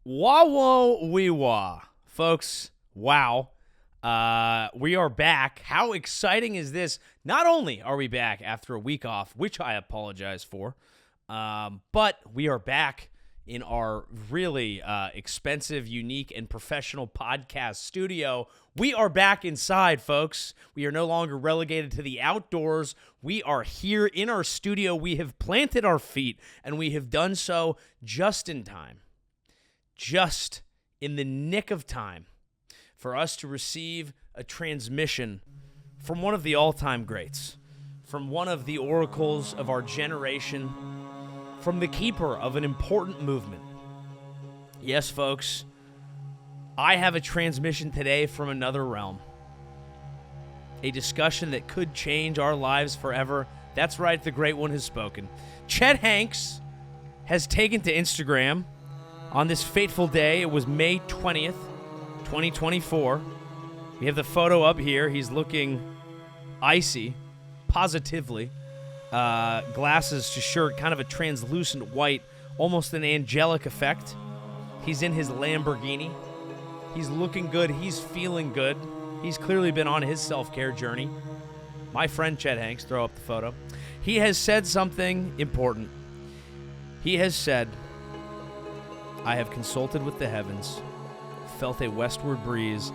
Wah-wah-wee-wah. Folks, wow. We are back. How exciting is this? Not only are we back after a week off, which I apologize for, but we are back in our really expensive, unique, and professional podcast studio. We are back inside, folks. We are no longer relegated to the outdoors. We are here in our studio. We have planted our feet, and we have done so just in time. Just in the nick of time for us to receive a transmission from one of the all-time greats, from one of the oracles of our generation, from the keeper of an important movement. Yes, folks, I have a transmission today from another realm. A discussion that could change our lives forever. That's right, the great one has spoken. Chet Hanks has taken to Instagram on this fateful day. It was May 20th, 2024. We have the photo up here. He's looking icy, positively. Glasses to shirt, kind of a translucent white, almost an angelic effect. He's in his Lamborghini. He's looking good. He's feeling good. He's clearly been on his self-care journey. My friend Chet Hanks, throw up the photo. He has said something important. He has said, I have consulted with the heavens, felt a westward breeze,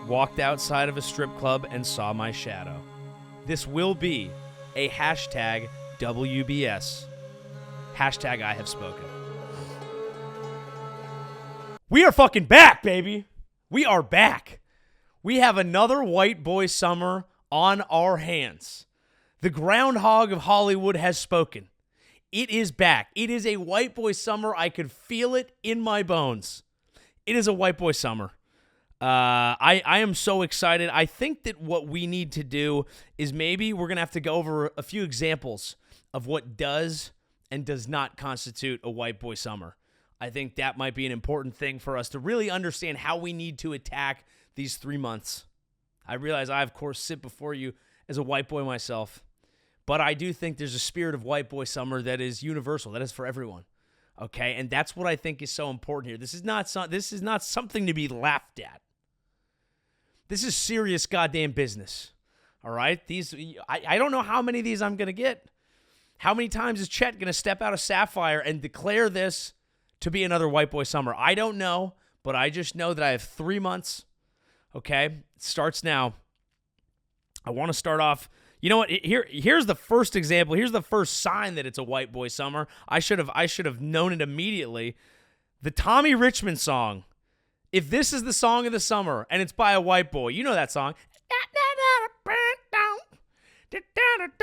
walked outside of a strip club and saw my shadow. This will be a hashtag WBS. Hashtag I have spoken. We are fucking back, baby. We are back. We have another white boy summer on our hands. The groundhog of Hollywood has spoken. It is back. It is a white boy summer. I could feel it in my bones. It is a white boy summer. I am so excited. I think that what we need to do is maybe we're going to have to go over a few examples of what does and does not constitute a white boy summer. I think that might be an important thing for us to really understand how we need to attack these 3 months. I realize I, of course, sit before you as a white boy myself, but I do think there's a spirit of white boy summer that is universal, that is for everyone. Okay, and that's what I think is so important here. This is not something to be laughed at. This is serious goddamn business. All right? I don't know how many of these I'm going to get. How many times is Chet going to step out of Sapphire and declare this to be another white boy summer? I don't know, but I just know that I have 3 months. Okay? It starts now. I want to start off. You know what? Here's the first example. Here's the first sign that it's a white boy summer. I should have known it immediately. The Tommy Richmond song. If this is the song of the summer and it's by a white boy, you know that song.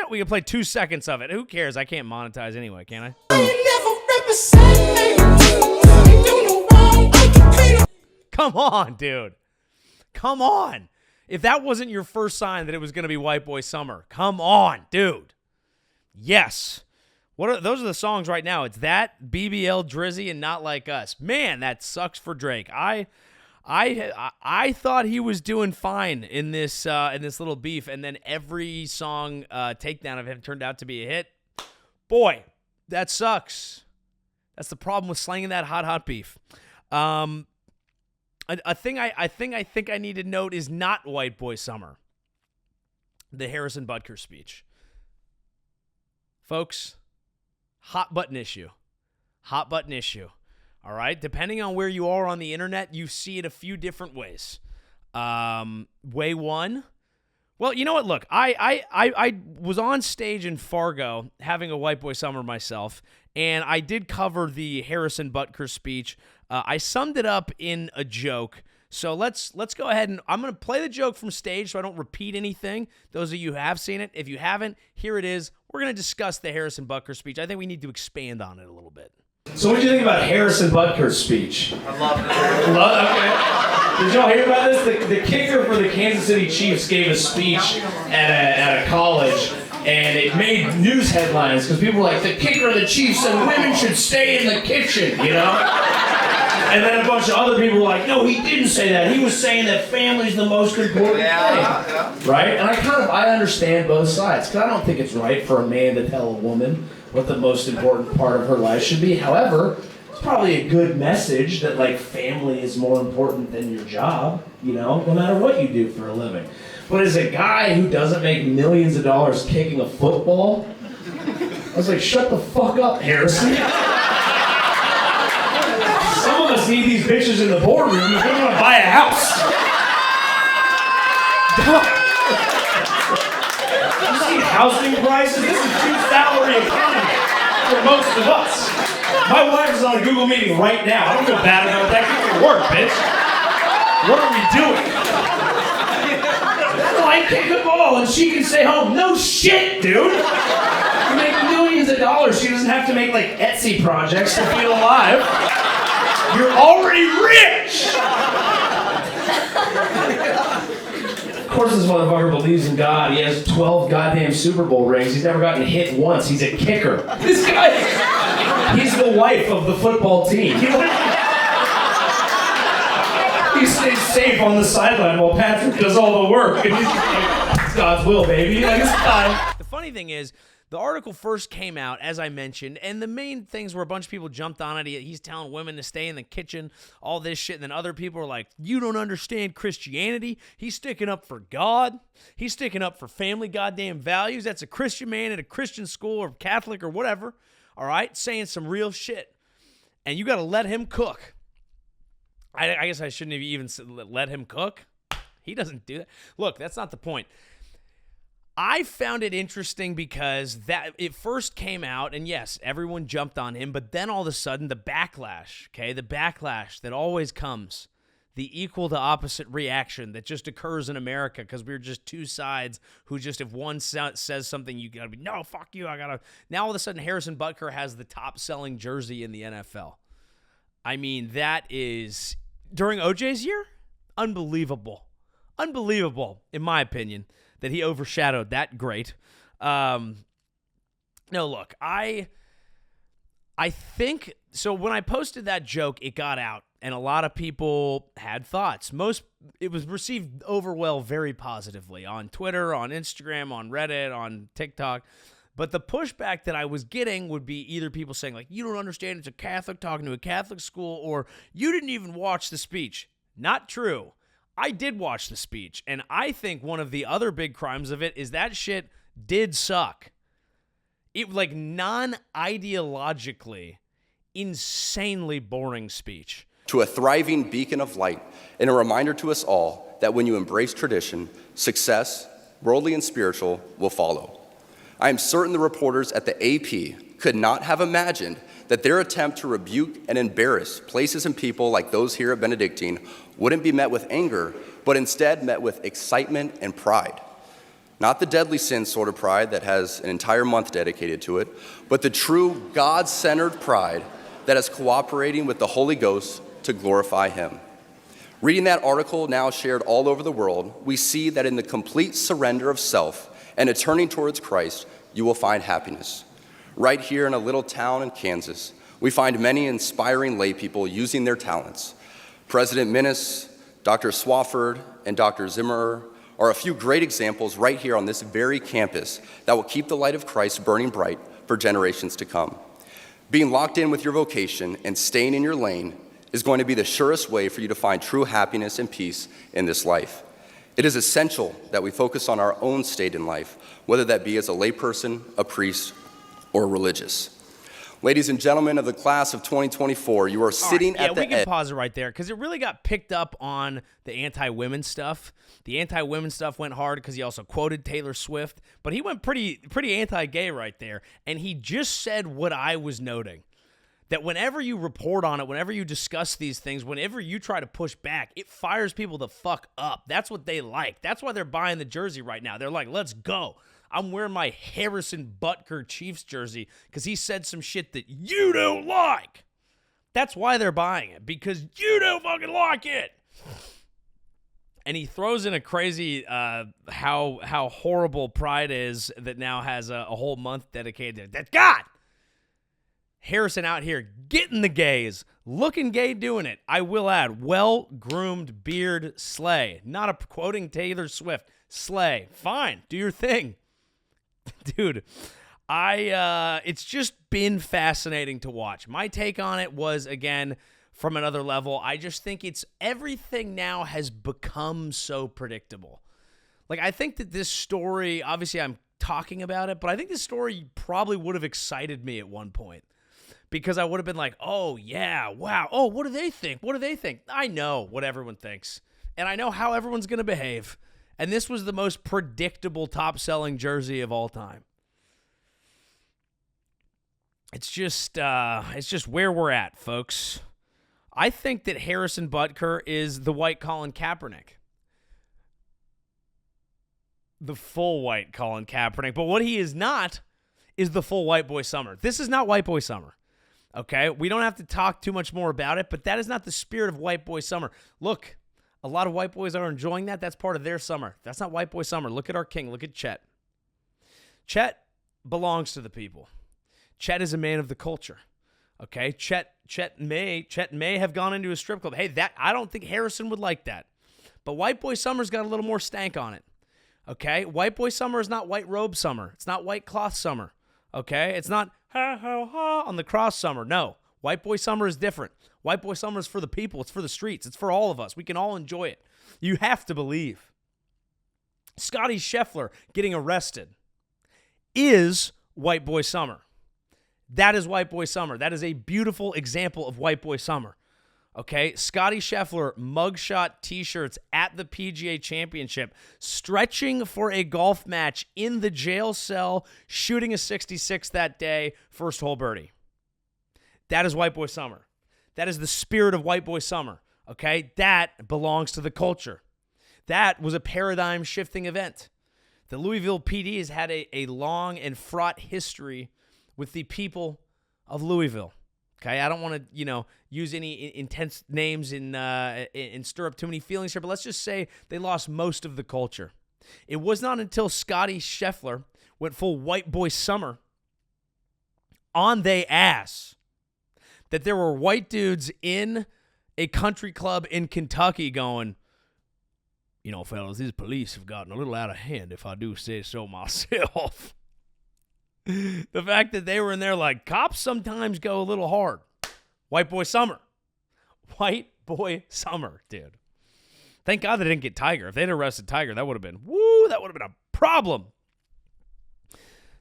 We can play 2 seconds of it. Who cares? I can't monetize anyway, can I? Come on, dude. Come on. If that wasn't your first sign that it was going to be white boy summer, come on, dude. Yes. Those are the songs right now. It's that, BBL, Drizzy, and Not Like Us. Man, that sucks for Drake. I thought he was doing fine in this little beef, and then every song takedown of him turned out to be a hit. Boy, that sucks. That's the problem with slanging that hot beef. A thing I think I need to note is not white boy summer. The Harrison Butker speech. Folks, hot button issue. Hot button issue. All right? Depending on where you are on the internet, you see it a few different ways. Way one. Well, you know what? Look, I was on stage in Fargo having a white boy summer myself, and I did cover the Harrison Butker speech. I summed it up in a joke. So let's go ahead and I'm going to play the joke from stage so I don't repeat anything. Those of you who have seen it, if you haven't, here it is. We're going to discuss the Harrison Butker speech. I think we need to expand on it a little bit. So what do you think about Harrison Butker's speech? I love it. Okay. Did y'all hear about this? The kicker for the Kansas City Chiefs gave a speech at a college, and it made news headlines because people were like, the kicker of the Chiefs said women should stay in the kitchen, you know? And then a bunch of other people were like, no, he didn't say that. He was saying that family's the most important thing. Yeah. Right? And I understand both sides, because I don't think it's right for a man to tell a woman what the most important part of her life should be. However, It's probably a good message that, like, family is more important than your job, you know, no matter what you do for a living. But as a guy who doesn't make millions of dollars kicking a football, I was like, shut the fuck up, Harrison. Some of us need these bitches in the boardroom if we want to buy a house. You see housing prices? This is two-salary economy for most of us. My wife is on a Google meeting right now. I don't feel bad about that. Get to work, bitch. What are we doing? I kick the ball and she can stay home. No shit, dude. You make millions of dollars. She doesn't have to make, like, Etsy projects to feel alive. You're already rich. Of course this motherfucker believes in God. He has 12 goddamn Super Bowl rings. He's never gotten hit once. He's a kicker. This guy, he's the wife of the football team. He stays safe on the sideline while Patrick does all the work. And he's like, it's God's will, baby. Like, it's fine. The funny thing is, the article first came out, as I mentioned, and the main things were a bunch of people jumped on it. He's telling women to stay in the kitchen, all this shit, and then other people are like, you don't understand Christianity. He's sticking up for God. He's sticking up for family goddamn values. That's a Christian man at a Christian school or Catholic or whatever, all right, saying some real shit. And you got to let him cook. I guess I shouldn't have even let him cook. He doesn't do that. Look, that's not the point. I found it interesting because that it first came out, and yes, everyone jumped on him, but then all of a sudden the backlash, okay, the backlash that always comes, the equal to opposite reaction that just occurs in America because we're just two sides who just, if one says something, you gotta be, no, fuck you, I gotta. Now all of a sudden Harrison Butker has the top selling jersey in the NFL. I mean, that is, during OJ's year, unbelievable. Unbelievable, in my opinion, that he overshadowed that great. No, look, I think, so when I posted that joke, it got out, and a lot of people had thoughts. It was received very positively on Twitter, on Instagram, on Reddit, on TikTok. But the pushback that I was getting would be either people saying, like, you don't understand, it's a Catholic talking to a Catholic school, or you didn't even watch the speech. Not true. I did watch the speech, and I think one of the other big crimes of it is that shit did suck. It, like, non-ideologically, insanely boring speech. To a thriving beacon of light, and a reminder to us all that when you embrace tradition, success, worldly and spiritual, will follow. I am certain the reporters at the AP could not have imagined that their attempt to rebuke and embarrass places and people like those here at Benedictine wouldn't be met with anger, but instead met with excitement and pride. Not the deadly sin sort of pride that has an entire month dedicated to it, but the true God-centered pride that is cooperating with the Holy Ghost to glorify Him. Reading that article now shared all over the world, we see that in the complete surrender of self and a turning towards Christ, you will find happiness. Right here in a little town in Kansas, we find many inspiring lay people using their talents. President Minnis, Dr. Swafford, and Dr. Zimmerer are a few great examples right here on this very campus that will keep the light of Christ burning bright for generations to come. Being locked in with your vocation and staying in your lane is going to be the surest way for you to find true happiness and peace in this life. It is essential that we focus on our own state in life, whether that be as a layperson, a priest, or religious. Ladies and gentlemen of the class of 2024, you are sitting at the we can pause it right there because it really got picked up on the anti-women stuff. The anti-women stuff went hard because he also quoted Taylor Swift, but he went pretty anti-gay right there, and he just said what I was noting. That whenever you report on it, whenever you discuss these things, whenever you try to push back, it fires people the fuck up. That's what they like. That's why they're buying the jersey right now. They're like, let's go. I'm wearing my Harrison Butker Chiefs jersey because he said some shit that you don't like. That's why they're buying it, because you don't fucking like it. And he throws in a crazy how horrible Pride is that now has a whole month dedicated to it. That God! Harrison out here getting the gays, looking gay doing it. I will add, well-groomed beard slay. Not a quoting Taylor Swift. Slay. Fine. Do your thing. Dude, It's just been fascinating to watch. My take on it was, again, from another level. I just think everything now has become so predictable. Like, I think that this story, obviously I'm talking about it, but I think this story probably would have excited me at one point because I would have been like, oh, yeah, wow. Oh, what do they think? What do they think? I know what everyone thinks, and I know how everyone's going to behave. And this was the most predictable top-selling jersey of all time. It's just where we're at, folks. I think that Harrison Butker is the white Colin Kaepernick. The full white Colin Kaepernick. But what he is not is the full white boy summer. This is not white boy summer. Okay? We don't have to talk too much more about it, but that is not the spirit of white boy summer. Look, a lot of white boys are enjoying that. That's part of their summer. That's not white boy summer. Look at our king. Look at Chet. Chet belongs to the people. Chet is a man of the culture. Okay? Chet may have gone into a strip club. Hey, I don't think Harrison would like that. But white boy summer's got a little more stank on it. Okay? White boy summer is not white robe summer. It's not white cloth summer. Okay? It's not ha ha ha on the cross summer. No. White boy summer is different. White boy summer is for the people. It's for the streets. It's for all of us. We can all enjoy it. You have to believe. Scottie Scheffler getting arrested is white boy summer. That is white boy summer. That is a beautiful example of white boy summer. Okay? Scottie Scheffler mugshot t-shirts at the PGA Championship, stretching for a golf match in the jail cell, shooting a 66 that day, first hole birdie. That is white boy summer. That is the spirit of white boy summer. Okay? That belongs to the culture. That was a paradigm-shifting event. The Louisville PD has had a long and fraught history with the people of Louisville. Okay, I don't want to, use any intense names and stir up too many feelings here, but let's just say they lost most of the culture. It was not until Scottie Scheffler went full white boy summer on they ass that there were white dudes in a country club in Kentucky going, fellas, these police have gotten a little out of hand, if I do say so myself. The fact that they were in there like, cops sometimes go a little hard. White boy summer. White boy summer, dude. Thank God they didn't get Tiger. If they'd arrested Tiger, that would have been, that would have been a problem.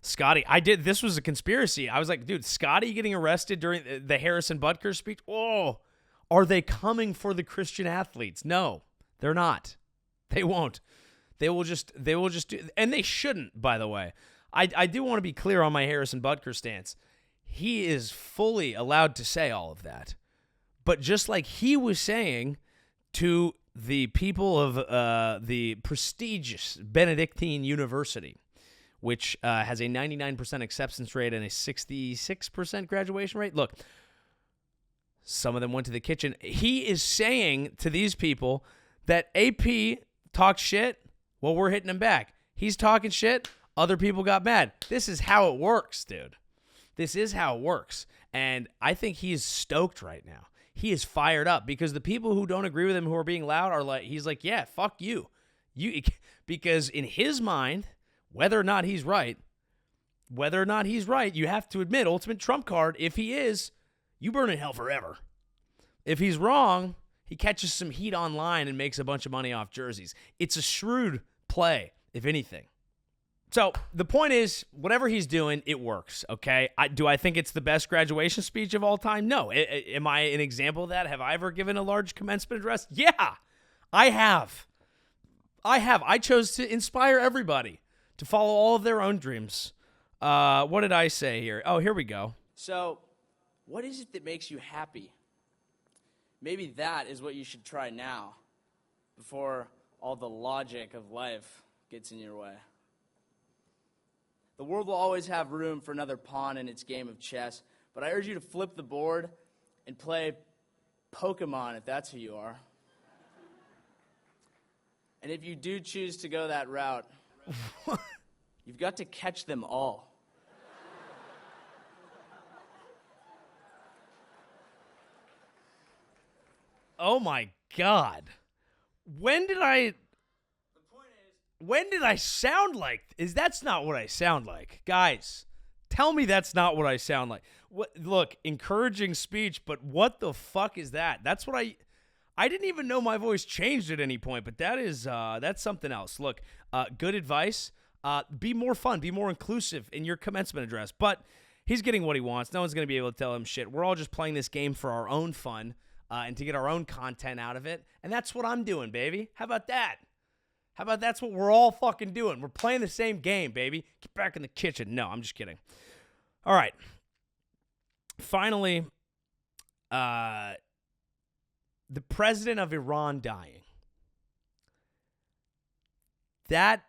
Scottie, this was a conspiracy. I was like, dude, Scottie getting arrested during the Harrison Butker speech? Oh, are they coming for the Christian athletes? No, they're not. They won't. They will just do, and they shouldn't, by the way. I do want to be clear on my Harrison Butker stance. He is fully allowed to say all of that. But just like he was saying to the people of the prestigious Benedictine University, which has a 99% acceptance rate and a 66% graduation rate. Look, some of them went to the kitchen. He is saying to these people that AP talks shit, well, we're hitting him back. He's talking shit. Other people got mad. This is how it works, dude. This is how it works. And I think he is stoked right now. He is fired up because the people who don't agree with him, who are being loud, are like, he's like, yeah, fuck you. Because in his mind, whether or not he's right, you have to admit, ultimate trump card, if he is, you burn in hell forever. If he's wrong, he catches some heat online and makes a bunch of money off jerseys. It's a shrewd play, if anything. So the point is, whatever he's doing, it works, okay? Do I think it's the best graduation speech of all time? No. Am I an example of that? Have I ever given a large commencement address? Yeah, I have. I chose to inspire everybody to follow all of their own dreams. What did I say here? Oh, here we go. So, what is it that makes you happy? Maybe that is what you should try now, before all the logic of life gets in your way. The world will always have room for another pawn in its game of chess, but I urge you to flip the board and play Pokemon if that's who you are. And if you do choose to go that route, you've got to catch them all. Oh my God. When did I sound like? That's not what I sound like. Guys, Tell me that's not what I sound like. Look, encouraging speech, but what the fuck is that? That's what I didn't even know my voice changed at any point, but that's something else. Look, good advice. Be more fun, be more inclusive in your commencement address. But he's getting what he wants. No one's going to be able to tell him shit. We're all just playing this game for our own fun and to get our own content out of it. And that's what I'm doing, baby. How about that? How about that's what we're all fucking doing? We're playing the same game, baby. Get back in the kitchen. No, I'm just kidding. All right. Finally, the president of Iran dying. That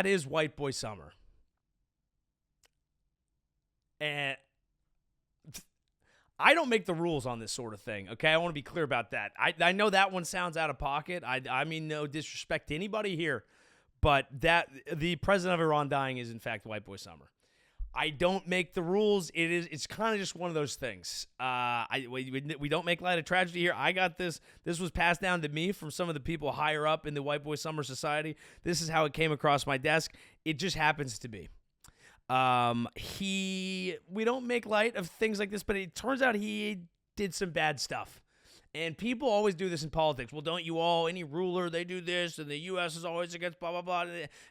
is white boy summer. And I don't make the rules on this sort of thing, okay? I want to be clear about that. I know that one sounds out of pocket. I mean no disrespect to anybody here, but that the president of Iran dying is in fact white boy summer. I don't make the rules. It's kind of just one of those things. We don't make light of tragedy here. I got this. This was passed down to me from some of the people higher up in the White Boy Summer Society. This is how it came across my desk. It just happens to be. We don't make light of things like this, but it turns out he did some bad stuff. And people always do this in politics. Well, don't you all, any ruler, they do this, and the U.S. is always against blah, blah, blah.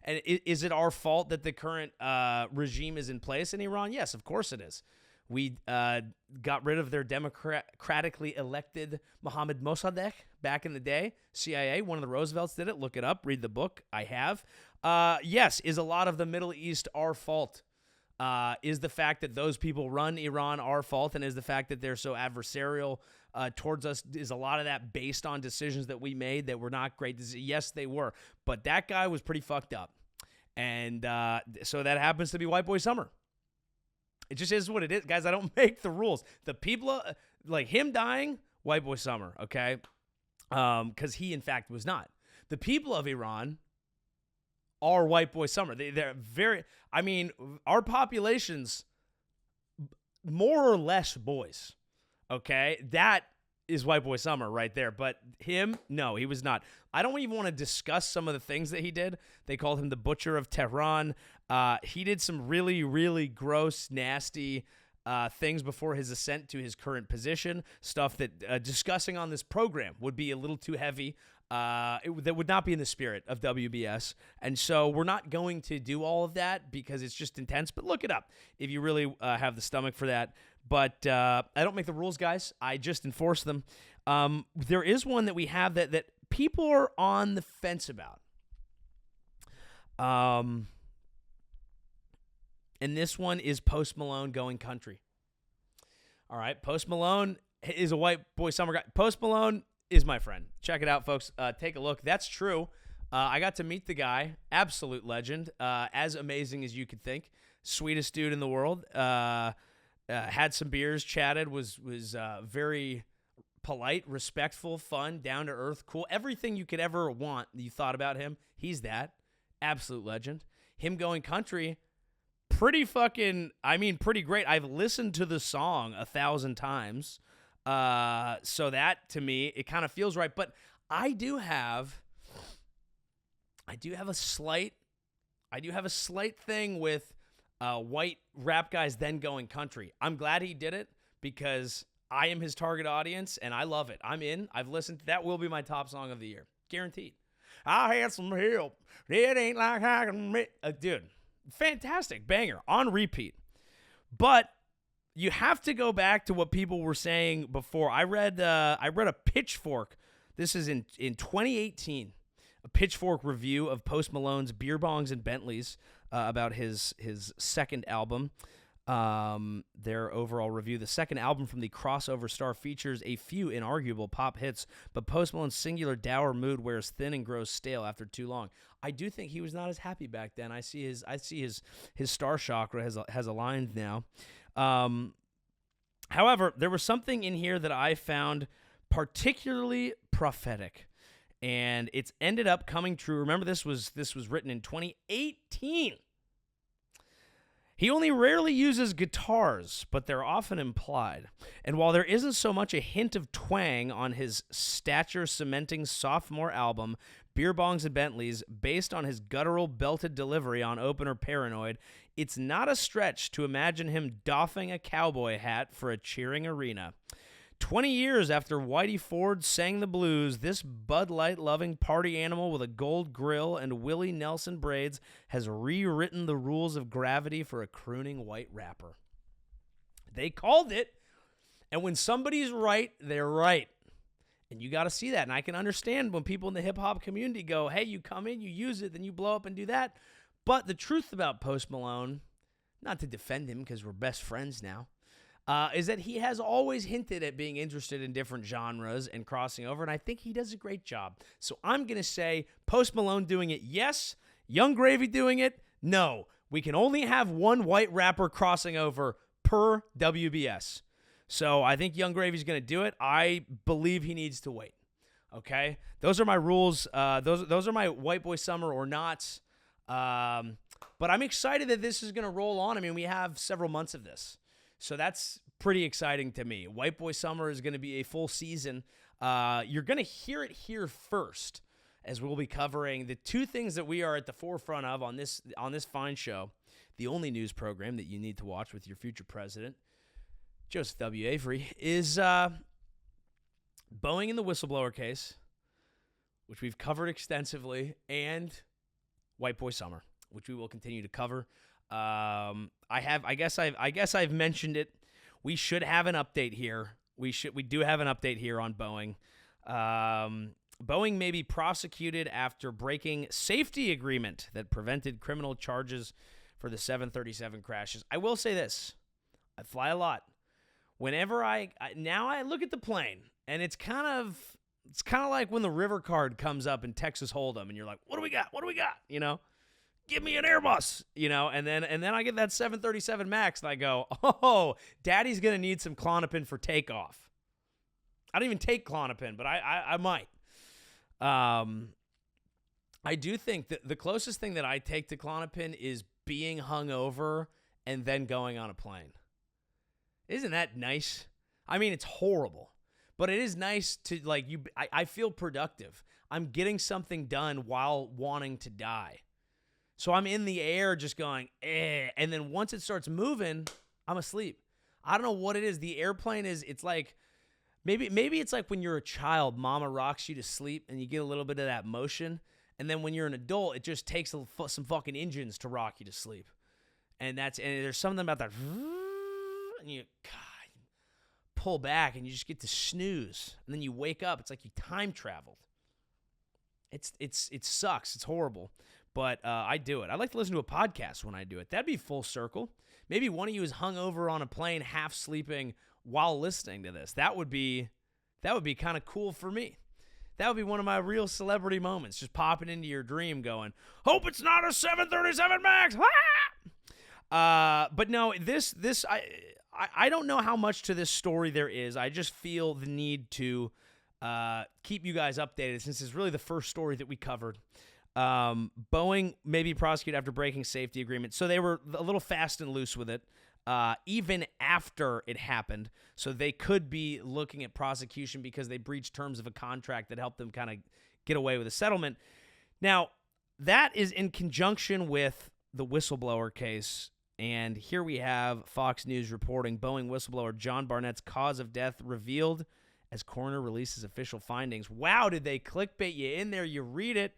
And is it our fault that the current regime is in place in Iran? Yes, of course it is. We got rid of their democratically elected Mohammad Mossadegh back in the day. CIA, one of the Roosevelts did it. Look it up. Read the book. I have. Yes, is a lot of the Middle East our fault? Is the fact that those people run Iran our fault? And is the fact that they're so adversarial towards us, is a lot of that based on decisions that we made that were not great? Yes, they were. But that guy was pretty fucked up. And so that happens to be white boy summer. It just is what it is. Guys, I don't make the rules. The people, like him dying, white boy summer, okay? Because he, in fact, was not. The people of Iran are white boy summer. They're very, I mean, our population's more or less boys, okay? That is white boy summer right there. But him, no, he was not. I don't even want to discuss some of the things that he did. They called him the Butcher of Tehran. He did some really, really gross, nasty things before his ascent to his current position, stuff that discussing on this program would be a little too heavy. That would not be in the spirit of WBS. And so we're not going to do all of that because it's just intense. But look it up if you really have the stomach for that. But I don't make the rules, guys. I just enforce them. There is one that we have that people are on the fence about. And this one is Post Malone going country. All right, Post Malone is a white boy summer guy. Post Malone is my friend. Check it out, folks. Take a look. That's true. I got to meet the guy. Absolute legend. As amazing as you could think. Sweetest dude in the world. Had some beers, chatted, was very polite, respectful, fun, down to earth, cool. Everything you could ever want, you thought about him. He's that. Absolute legend. Him going country, pretty great. I've listened to the song 1,000 times. So that to me, it kind of feels right. But I do have a slight thing with white rap guys then going country. I'm glad he did it because I am his target audience and I love it. I'm in. I've listened. That will be my top song of the year. Guaranteed. I had some help. It ain't like I can dude, fantastic. Banger. On repeat. But you have to go back to what people were saying before. I read a Pitchfork. This is in 2018. A Pitchfork review of Post Malone's Beer Bongs and Bentleys about his second album. Their overall review. The second album from the crossover star features a few inarguable pop hits, but Post Malone's singular dour mood wears thin and grows stale after too long. I do think he was not as happy back then. I see his star chakra has aligned now. However, there was something in here that I found particularly prophetic, and it's ended up coming true. Remember, this was written in 2018. He only rarely uses guitars, but they're often implied. And while there isn't so much a hint of twang on his stature-cementing sophomore album, Beer Bongs and Bentleys, based on his guttural belted delivery on opener Paranoid, it's not a stretch to imagine him doffing a cowboy hat for a cheering arena. 20 years after Whitey Ford sang the blues, this Bud Light-loving party animal with a gold grill and Willie Nelson braids has rewritten the rules of gravity for a crooning white rapper. They called it, and when somebody's right, they're right. And you got to see that, and I can understand when people in the hip-hop community go, hey, you come in, you use it, then you blow up and do that. But the truth about Post Malone, not to defend him because we're best friends now, is that he has always hinted at being interested in different genres and crossing over, and I think he does a great job. So I'm going to say Post Malone doing it, yes. Young Gravy doing it, no. We can only have one white rapper crossing over per WBS. So I think Young Gravy's going to do it. I believe he needs to wait. Okay? Those are my rules. Those are my White Boy Summer or nots. But I'm excited that this is going to roll on. I mean, we have several months of this. So that's pretty exciting to me. White Boy Summer is going to be a full season. You're going to hear it here first, as we'll be covering the two things that we are at the forefront of on this fine show, the only news program that you need to watch with your future president, Joseph W. Avery, is Boeing and the whistleblower case, which we've covered extensively, and White Boy Summer, which we will continue to cover. I guess I've mentioned it. We should have an update here. We do have an update here on Boeing. Boeing may be prosecuted after breaking safety agreement that prevented criminal charges for the 737 crashes. I will say this. I fly a lot. Whenever I look at the plane, and it's kind of like when the river card comes up in Texas Hold'em, and you're like, what do we got? What do we got? You know? Give me an Airbus, you know, and then I get that 737 MAX, and I go, oh, Daddy's going to need some Klonopin for takeoff. I don't even take Klonopin, but I might. I do think that the closest thing that I take to Klonopin is being hungover and then going on a plane. Isn't that nice? I mean, it's horrible, but it is nice to, like, I feel productive. I'm getting something done while wanting to die. So I'm in the air just going, and then once it starts moving, I'm asleep. I don't know what it is. The airplane it's like, maybe it's like when you're a child, mama rocks you to sleep, and you get a little bit of that motion, and then when you're an adult, it just takes some fucking engines to rock you to sleep. And there's something about that, and you pull back, and you just get to snooze, and then you wake up. It's like you time traveled. It sucks. It's horrible. But I do it. I like to listen to a podcast when I do it. That'd be full circle. Maybe one of you is hungover on a plane, half sleeping while listening to this. That would be kind of cool for me. That would be one of my real celebrity moments, just popping into your dream going, hope it's not a 737 MAX. But no, I don't know how much to this story there is. I just feel the need to keep you guys updated since it's really the first story that we covered. Boeing may be prosecuted after breaking safety agreement. So they were a little fast and loose with it, even after it happened. So they could be looking at prosecution because they breached terms of a contract that helped them kind of get away with a settlement. Now, that is in conjunction with the whistleblower case. And here we have Fox News reporting Boeing whistleblower John Barnett's cause of death revealed as coroner releases official findings. Wow, did they clickbait you in there? You read it.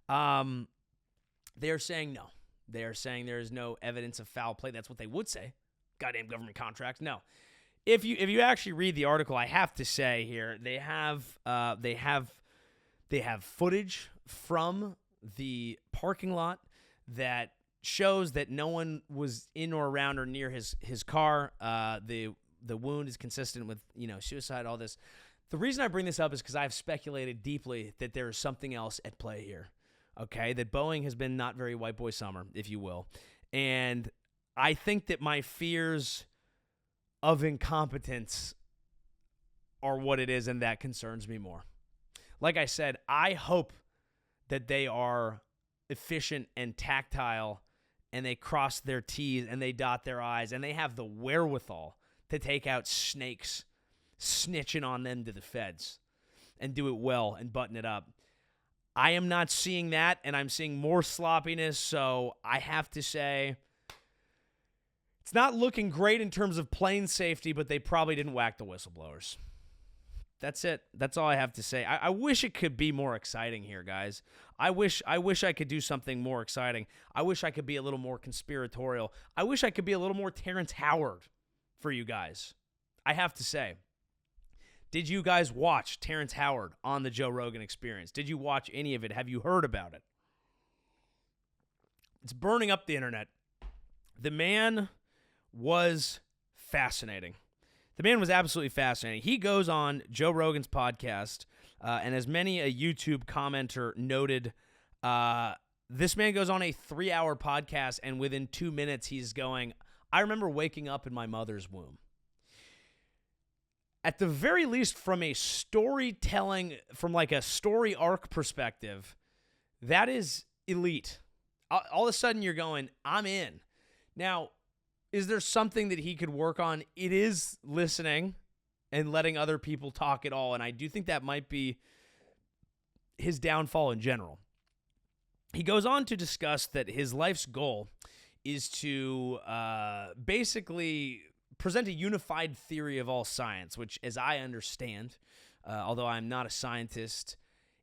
They're saying no. They're saying there is no evidence of foul play. That's what they would say. Goddamn government contracts. No. If you actually read the article, I have to say here, they have footage from the parking lot that shows that no one was in or around or near his car. The wound is consistent with, suicide, all this. The reason I bring this up is because I've speculated deeply that there is something else at play here. Okay, that Boeing has been not very white boy summer, if you will. And I think that my fears of incompetence are what it is, and that concerns me more. Like I said, I hope that they are efficient and tactile and they cross their T's and they dot their I's and they have the wherewithal to take out snakes, snitching on them to the feds and do it well and button it up. I am not seeing that, and I'm seeing more sloppiness, so I have to say it's not looking great in terms of plane safety, but they probably didn't whack the whistleblowers. That's it. That's all I have to say. I wish it could be more exciting here, guys. I wish I could do something more exciting. I wish I could be a little more conspiratorial. I wish I could be a little more Terrance Howard for you guys. I have to say. Did you guys watch Terrance Howard on the Joe Rogan Experience? Did you watch any of it? Have you heard about it? It's burning up the internet. The man was fascinating. The man was absolutely fascinating. He goes on Joe Rogan's podcast, and as many a YouTube commenter noted, this man goes on a 3-hour podcast, and within 2 minutes, he's going, I remember waking up in my mother's womb. At the very least, from a storytelling, from like a story arc perspective, that is elite. All of a sudden, you're going, I'm in. Now, is there something that he could work on? It is listening and letting other people talk at all, and I do think that might be his downfall in general. He goes on to discuss that his life's goal is to basically present a unified theory of all science, which, as I understand, although I'm not a scientist,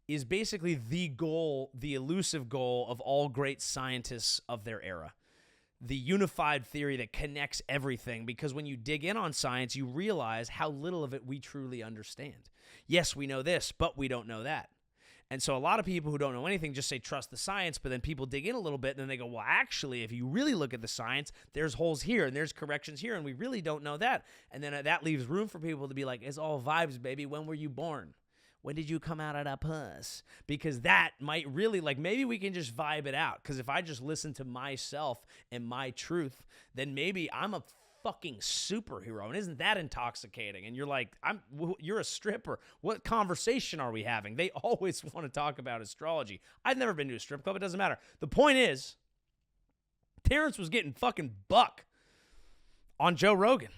is basically the goal, the elusive goal of all great scientists of their era. The unified theory that connects everything, because when you dig in on science, you realize how little of it we truly understand. Yes, we know this, but we don't know that. And so a lot of people who don't know anything just say, trust the science, but then people dig in a little bit, and then they go, well, actually, if you really look at the science, there's holes here, and there's corrections here, and we really don't know that. And then that leaves room for people to be like, it's all vibes, baby. When were you born? When did you come out of that puss? Because that might really, like, maybe we can just vibe it out. Because if I just listen to myself and my truth, then maybe I'm a fucking superhero. And isn't that intoxicating? And you're like, you're a stripper. What conversation are we having? They always want to talk about astrology. I've never been to a strip club. It doesn't matter. The point is, Terrance was getting fucking buck on Joe Rogan.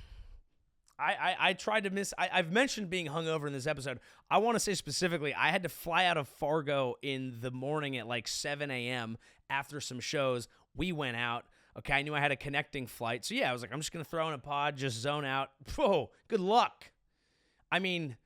I tried to miss. I've mentioned being hungover in this episode. I want to say specifically, I had to fly out of Fargo in the morning at like 7 a.m. after some shows. We went out. Okay, I knew I had a connecting flight. So yeah, I was like, I'm just going to throw in a pod, just zone out. Whoa, good luck. I mean,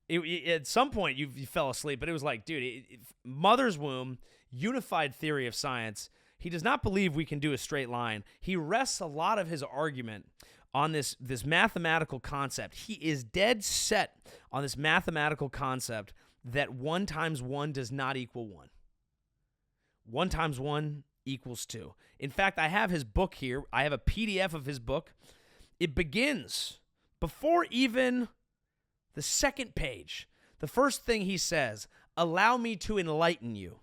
at some point you fell asleep, but it was like, dude, mother's womb, unified theory of science. He does not believe we can do a straight line. He rests a lot of his argument on this mathematical concept. He is dead set on this mathematical concept that 1 times 1 does not equal 1. 1 times 1 equals 2. In fact, I have his book here. I have a PDF of his book. It begins before even the second page. The first thing he says, allow me to enlighten you.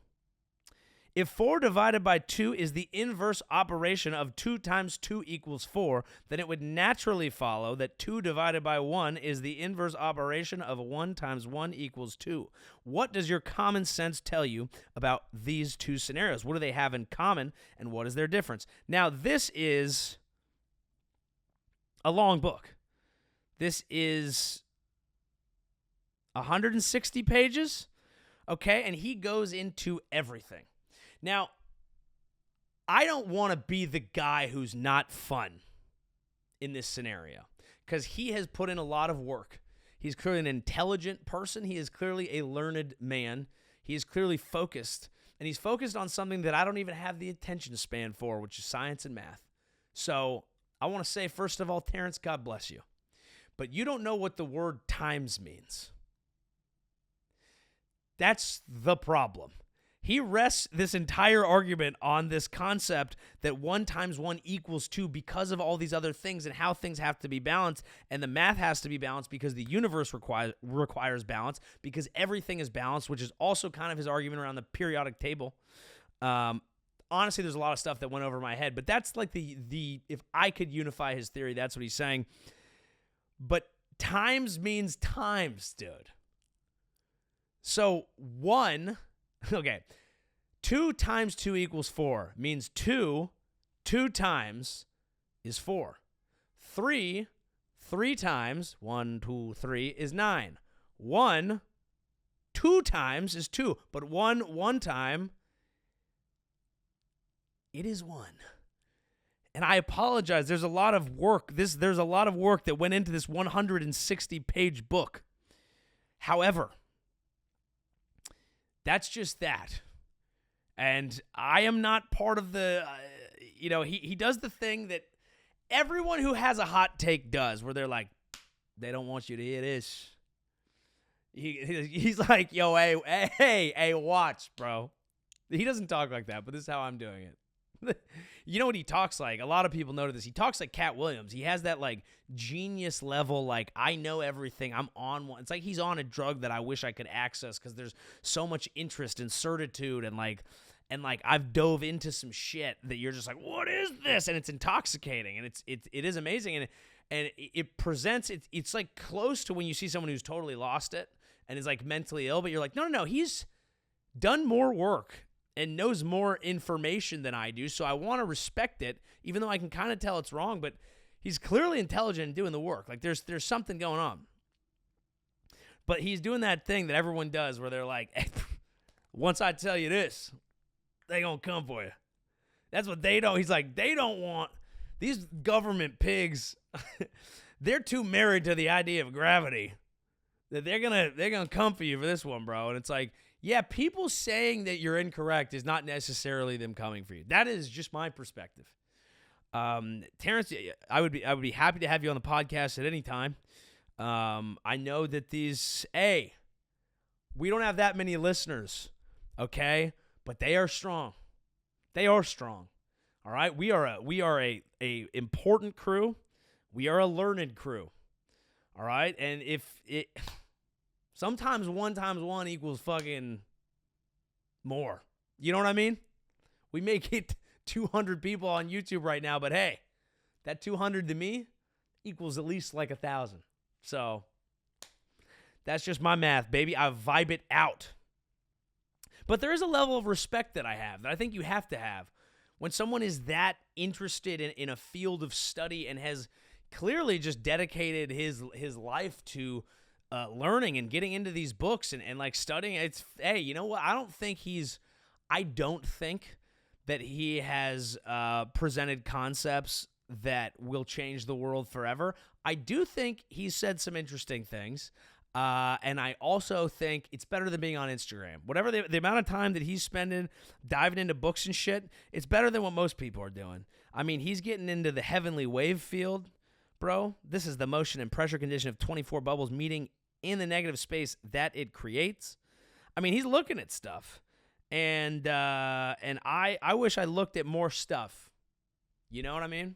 If 4 divided by 2 is the inverse operation of 2 times 2 equals 4, then it would naturally follow that 2 divided by 1 is the inverse operation of 1 times 1 equals 2. What does your common sense tell you about these two scenarios? What do they have in common, and what is their difference? Now, this is a long book. This is 160 pages, okay? And he goes into everything. Now, I don't want to be the guy who's not fun in this scenario because he has put in a lot of work. He's clearly an intelligent person. He is clearly a learned man. He is clearly focused, and he's focused on something that I don't even have the attention span for, which is science and math. So I want to say, first of all, Terrance, God bless you. But you don't know what the word times means. That's the problem. He rests this entire argument on this concept that 1 times 1 equals 2 because of all these other things and how things have to be balanced, and the math has to be balanced because the universe requires balance, because everything is balanced, which is also kind of his argument around the periodic table. Honestly, there's a lot of stuff that went over my head, but that's like the if I could unify his theory, that's what he's saying. But times means times, dude. So 2 times 2 equals 4 means 2 2 times is 4. 3 times, 1, 2, 3, is 9. 1, 2 times is 2. But 1 time, it is 1. And I apologize. There's a lot of work. There's a lot of work that went into this 160-page book. However, that's just that. And I am not part of the, he does the thing that everyone who has a hot take does, where they're like, they don't want you to hear this. He's like, yo, hey, watch, bro. He doesn't talk like that, but this is how I'm doing it. You know what he talks like? A lot of people know this. He talks like Cat Williams. He has that like genius level, like I know everything. I'm on one. It's like he's on a drug that I wish I could access because there's so much interest and certitude and I've dove into some shit that you're just like, what is this? And it's intoxicating and it is amazing and it presents it's like close to when you see someone who's totally lost it and is like mentally ill, but you're like, no, he's done more work and knows more information than I do, so I want to respect it, even though I can kind of tell it's wrong, but he's clearly intelligent and doing the work. Like, there's something going on. But he's doing that thing that everyone does where they're like, hey, once I tell you this, they gonna come for you. That's what they don't. He's like, they don't want, these government pigs, they're too married to the idea of gravity that they're gonna come for you for this one, bro. And it's like, yeah, people saying that you're incorrect is not necessarily them coming for you. That is just my perspective. Terrance, I would be happy to have you on the podcast at any time. I know that we don't have that many listeners, okay? But they are strong. They are strong. All right? We are a important crew. We are a learned crew. All right? And sometimes 1 times 1 equals fucking more. You know what I mean? We may get 200 people on YouTube right now, but hey, that 200 to me equals at least like 1,000. So that's just my math, baby. I vibe it out. But there is a level of respect that I have that I think you have to have when someone is that interested in a field of study and has clearly just dedicated his life to learning and getting into these books and like studying. It's, hey, you know what? I don't think that he has presented concepts that will change the world forever. I do think he's said some interesting things. And I also think it's better than being on Instagram. Whatever the amount of time that he's spending diving into books and shit, it's better than what most people are doing. I mean, he's getting into the heavenly wave field, bro. This is the motion and pressure condition of 24 bubbles meeting in the negative space that it creates. I mean, he's looking at stuff. And I wish I looked at more stuff. You know what I mean?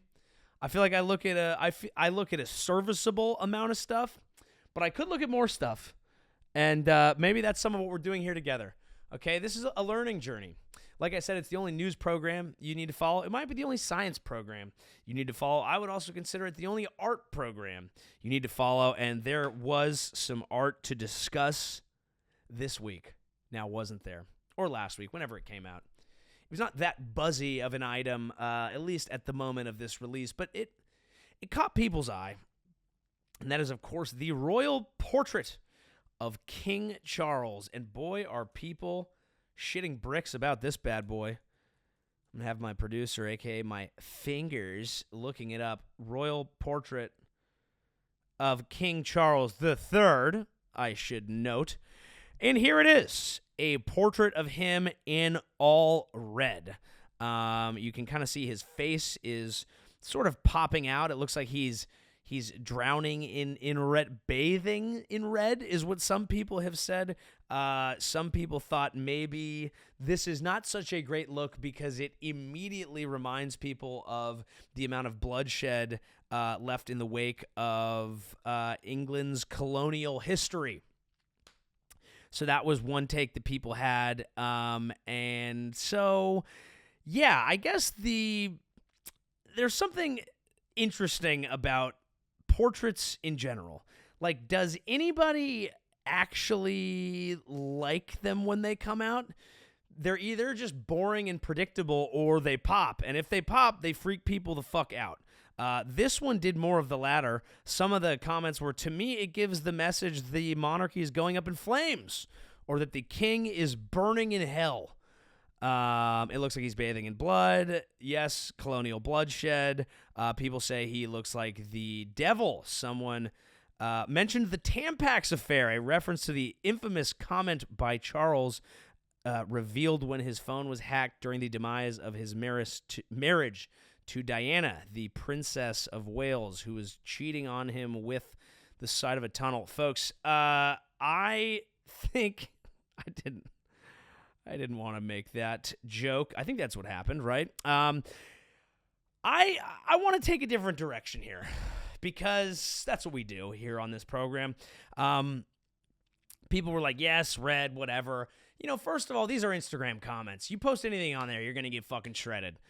I feel like I look at a serviceable amount of stuff, but I could look at more stuff. And maybe that's some of what we're doing here together. Okay, this is a learning journey. Like I said, it's the only news program you need to follow. It might be the only science program you need to follow. I would also consider it the only art program you need to follow. And there was some art to discuss this week. Now, wasn't there? Or last week, whenever it came out. It was not that buzzy of an item, at least at the moment of this release, but it caught people's eye. And that is, of course, the royal portrait of King Charles. And boy, are people shitting bricks about this bad boy. I'm going to have my producer, a.k.a. my fingers, looking it up. Royal portrait of King Charles III, I should note. And here it is, a portrait of him in all red. You can kind of see his face is sort of popping out. It looks like he's drowning in red. Bathing in red is what some people have said. Some people thought maybe this is not such a great look because it immediately reminds people of the amount of bloodshed left in the wake of England's colonial history. So that was one take that people had. And so, yeah, I guess there's something interesting about portraits in general. Like, does anybody actually like them when they come out? they're either just boring and predictable or they pop. And if they pop, they freak people the fuck out. This one did more of the latter. Some of the comments were, to me, it gives the message the monarchy is going up in flames or that the king is burning in hell. It looks like he's bathing in blood. Yes, colonial bloodshed. People say he looks like the devil. Someone mentioned the Tampax affair, a reference to the infamous comment by Charles revealed when his phone was hacked during the demise of his marriage to Diana, the Princess of Wales, who was cheating on him with the side of a tunnel. Folks, I think I didn't want to make that joke. I think that's what happened, right? I want to take a different direction here because that's what we do here on this program. People were like, yes, red, whatever. You know, first of all, these are Instagram comments. You post anything on there, you're going to get fucking shredded.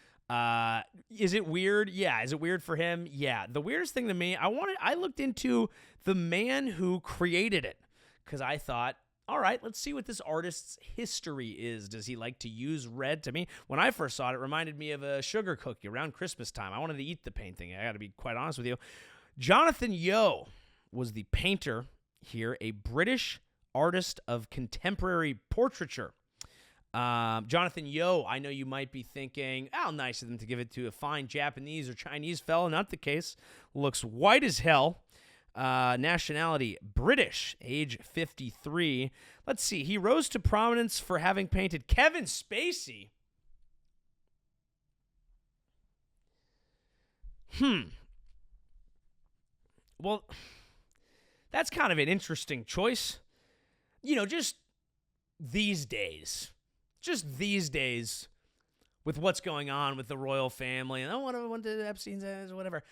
Is it weird? Yeah. Is it weird for him? Yeah. The weirdest thing to me, I looked into the man who created it because I thought, all right, let's see what this artist's history is. Does he like to use red? To me, when I first saw it, it reminded me of a sugar cookie around Christmas time. I wanted to eat the painting. I got to be quite honest with you. Jonathan Yeo was the painter here, a British artist of contemporary portraiture. Jonathan Yeo, I know you might be thinking, how nice of them to give it to a fine Japanese or Chinese fellow. Not the case. Looks white as hell. Nationality, British, age 53. Let's see. He rose to prominence for having painted Kevin Spacey. Well, that's kind of an interesting choice. You know, just these days, with what's going on with the royal family, and I want to Epstein's ass or whatever.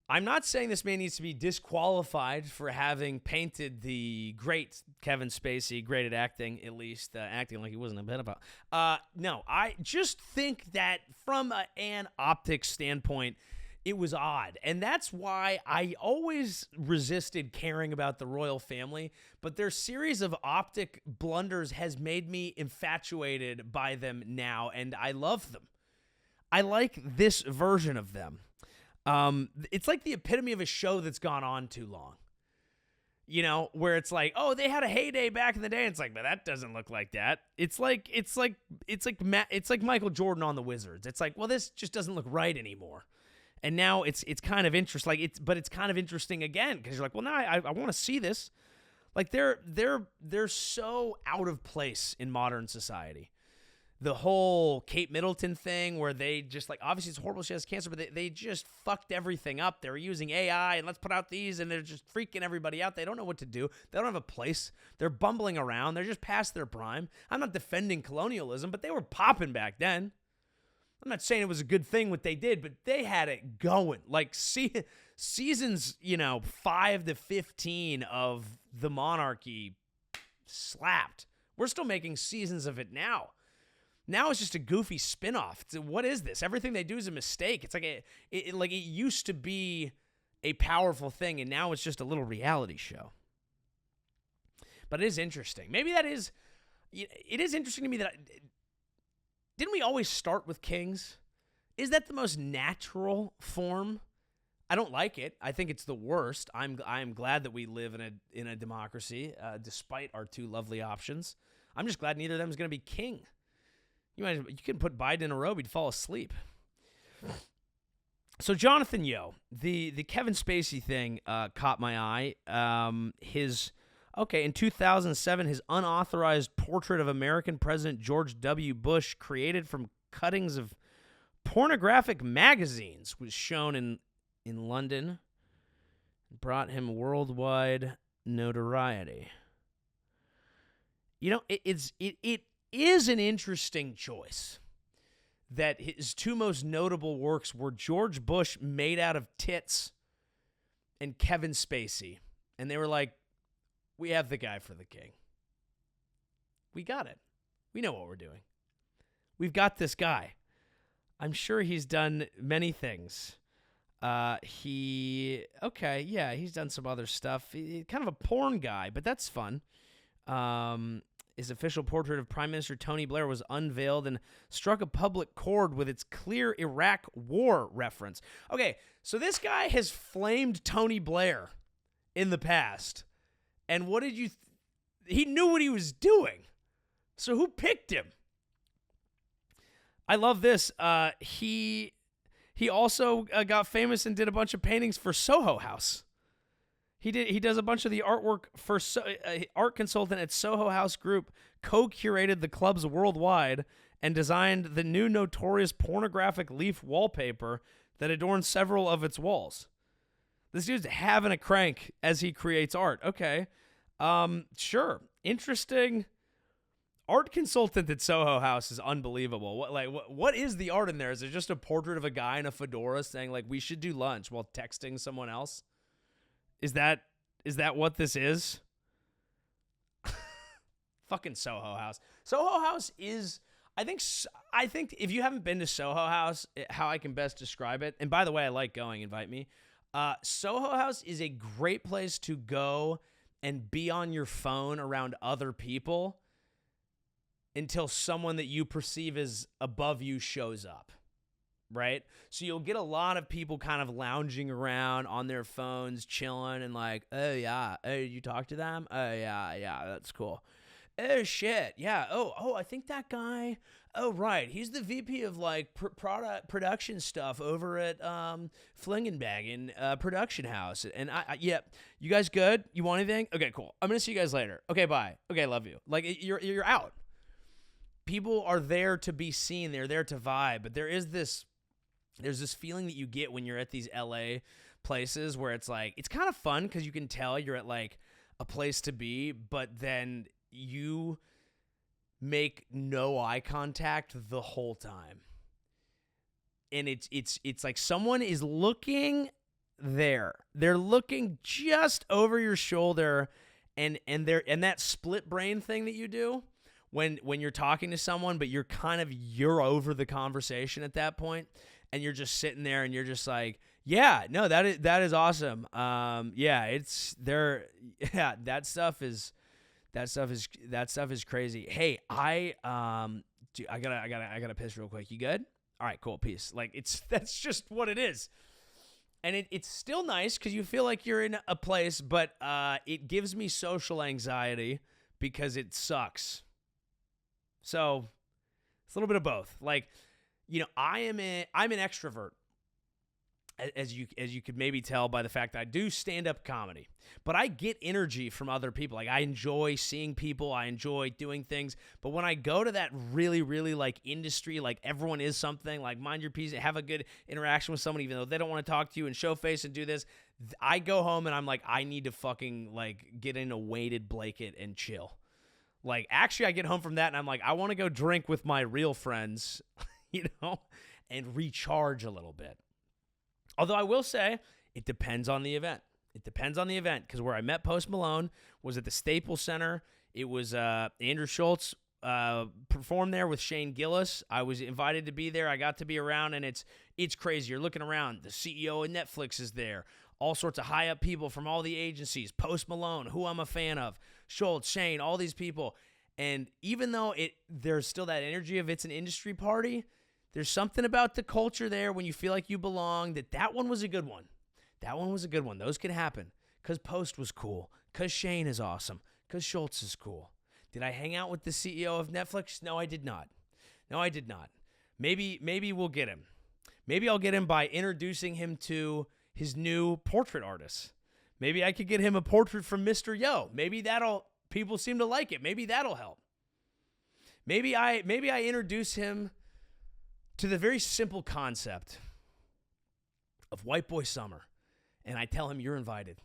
I'm not saying this man needs to be disqualified for having painted the great Kevin Spacey, great at acting, at least, acting like he wasn't a pedophile. No, I just think that from an optics standpoint, it was odd. And that's why I always resisted caring about the royal family, but their series of optic blunders has made me infatuated by them now, and I love them. I like this version of them. It's like the epitome of a show that's gone on too long. You know, where it's like, oh, they had a heyday back in the day. It's like, but that doesn't look like that. It's like Michael Jordan on the Wizards. It's like, well, this just doesn't look right anymore. And now it's kind of interesting. But it's kind of interesting again because you're like, well, now I want to see this. Like they're so out of place in modern society. The whole Kate Middleton thing where they just like, obviously it's horrible she has cancer, but they just fucked everything up. They were using AI and let's put out these and they're just freaking everybody out. They don't know what to do. They don't have a place. They're bumbling around. They're just past their prime. I'm not defending colonialism, but they were popping back then. I'm not saying it was a good thing what they did, but they had it going. Like seasons, 5 to 15 of the monarchy slapped. We're still making seasons of it now. Now it's just a goofy spinoff. What is this? Everything they do is a mistake. It's like it used to be a powerful thing, and now it's just a little reality show. But it is interesting. Maybe it is interesting to me that didn't we always start with kings? Is that the most natural form? I don't like it. I think it's the worst. I'm glad that we live in a democracy, despite our two lovely options. I'm just glad neither of them is going to be king. You can put Biden in a robe, he'd fall asleep. So Jonathan Yeo, the Kevin Spacey thing caught my eye. In 2007, his unauthorized portrait of American President George W. Bush, created from cuttings of pornographic magazines, was shown in London. Brought him worldwide notoriety. You know, it is an interesting choice that his two most notable works were George Bush made out of tits and Kevin Spacey. And they were like, we have the guy for the king. We got it. We know what we're doing. We've got this guy. I'm sure he's done many things. He's done some other stuff. Kind of a porn guy, but that's fun. His official portrait of Prime Minister Tony Blair was unveiled and struck a public chord with its clear Iraq War reference. Okay, so this guy has flamed Tony Blair in the past. And what did you... he knew what he was doing. So who picked him? I love this. He also got famous and did a bunch of paintings for Soho House. He does a bunch of the artwork for art consultant at Soho House Group, co-curated the clubs worldwide, and designed the new notorious pornographic leaf wallpaper that adorns several of its walls. This dude's having a crank as he creates art. Okay. Sure. Interesting. Art consultant at Soho House is unbelievable. What is the art in there? Is it just a portrait of a guy in a fedora saying, like, we should do lunch while texting someone else? Is that what this is? Fucking Soho House. Soho House is, I think if you haven't been to Soho House, how I can best describe it, and by the way, I like going, invite me. Soho House is a great place to go and be on your phone around other people until someone that you perceive as above you shows up, right? So you'll get a lot of people kind of lounging around on their phones, chilling, and like, oh, yeah, oh, you talk to them? Oh, yeah, that's cool. Oh, shit, yeah, oh, I think that guy, oh, right, he's the VP of, like, production stuff over at Flingenbagen Production House, and yeah, you guys good? You want anything? Okay, cool. I'm going to see you guys later. Okay, bye. Okay, love you. Like, you're out. People are there to be seen. They're there to vibe. But there's this feeling that you get when you're at these LA places where it's like, it's kind of fun because you can tell you're at like a place to be, but then you make no eye contact the whole time. And it's like someone is looking there. They're looking just over your shoulder, and that split brain thing that you do when you're talking to someone, but you're over the conversation at that point, and you're just sitting there and you're just like, yeah, no, that is awesome. Yeah, it's there. Yeah, that stuff is crazy. Hey, I gotta piss real quick. You good? All right, cool. Peace. Like that's just what it is. And it's still nice because you feel like you're in a place, but it gives me social anxiety because it sucks. So it's a little bit of both. Like, you know, I'm an extrovert, as you could maybe tell by the fact that I do stand-up comedy. But I get energy from other people. Like, I enjoy seeing people. I enjoy doing things. But when I go to that really, really, like, industry, like, everyone is something, like, mind your peace, have a good interaction with someone, even though they don't want to talk to you and show face and do this, I go home and I'm like, I need to fucking, like, get in a weighted blanket and chill. Like, actually, I get home from that and I'm like, I want to go drink with my real friends, you know, and recharge a little bit. Although I will say, it depends on the event. It depends on the event, because where I met Post Malone was at the Staples Center. It was Andrew Schultz performed there with Shane Gillis. I was invited to be there. I got to be around, and it's crazy. You're looking around. The CEO of Netflix is there. All sorts of high-up people from all the agencies. Post Malone, who I'm a fan of. Schultz, Shane, all these people. And even though there's still that energy of it's an industry party, there's something about the culture there when you feel like you belong, that one was a good one. That one was a good one. Those can happen because Post was cool, because Shane is awesome, because Schultz is cool. Did I hang out with the CEO of Netflix? No, I did not. Maybe we'll get him. Maybe I'll get him by introducing him to his new portrait artist. Maybe I could get him a portrait from Mr. Yo. Maybe people seem to like it. Maybe that'll help. Maybe I introduce him to the very simple concept of White Boy Summer, and I tell him you're invited.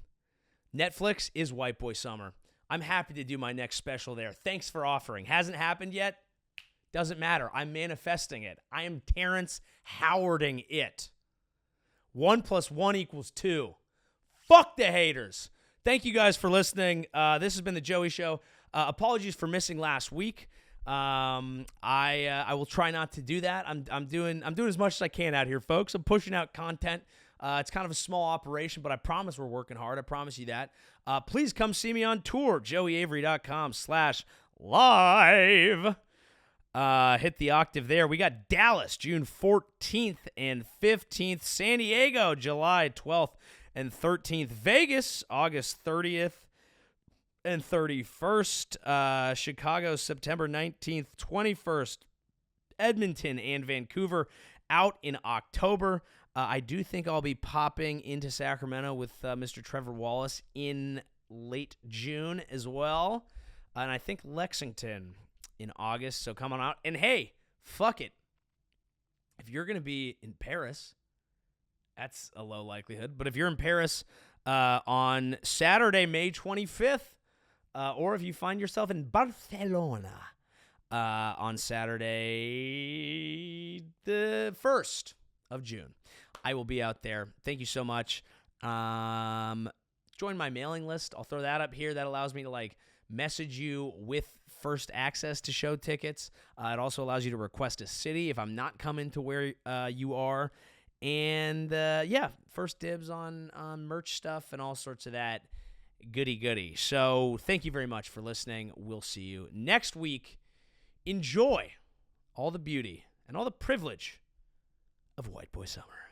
Netflix is White Boy Summer. I'm happy to do my next special there. Thanks for offering. Hasn't happened yet? Doesn't matter. I'm manifesting it. I am Terrance Howarding it. 1 + 1 = 2. Fuck the haters. Thank you guys for listening. This has been The Joey Show. Apologies for missing last week. I will try not to do that. I'm doing as much as I can out here, folks. I'm pushing out content. It's kind of a small operation, but I promise we're working hard. I promise you that. Please come see me on tour, joeyavery.com/live. live. Hit the octave there. We got Dallas, June 14th and 15th. San Diego, July 12th and 13th. Vegas, August 30th and 31st. Chicago, September 19th, 21st. Edmonton and Vancouver out in October. I do think I'll be popping into Sacramento with Mr. Trevor Wallace in late June as well. And I think Lexington in August, so come on out. And hey, fuck it. If you're going to be in Paris, that's a low likelihood. But if you're in Paris on Saturday, May 25th, or if you find yourself in Barcelona on Saturday, the 1st of June, I will be out there. Thank you so much. Join my mailing list. I'll throw that up here. That allows me to message you with first access to show tickets. It also allows you to request a city if I'm not coming to where you are. And first dibs on merch stuff and all sorts of that goody. So thank you very much for listening. We'll see you next week. Enjoy all the beauty and all the privilege of White Boy Summer.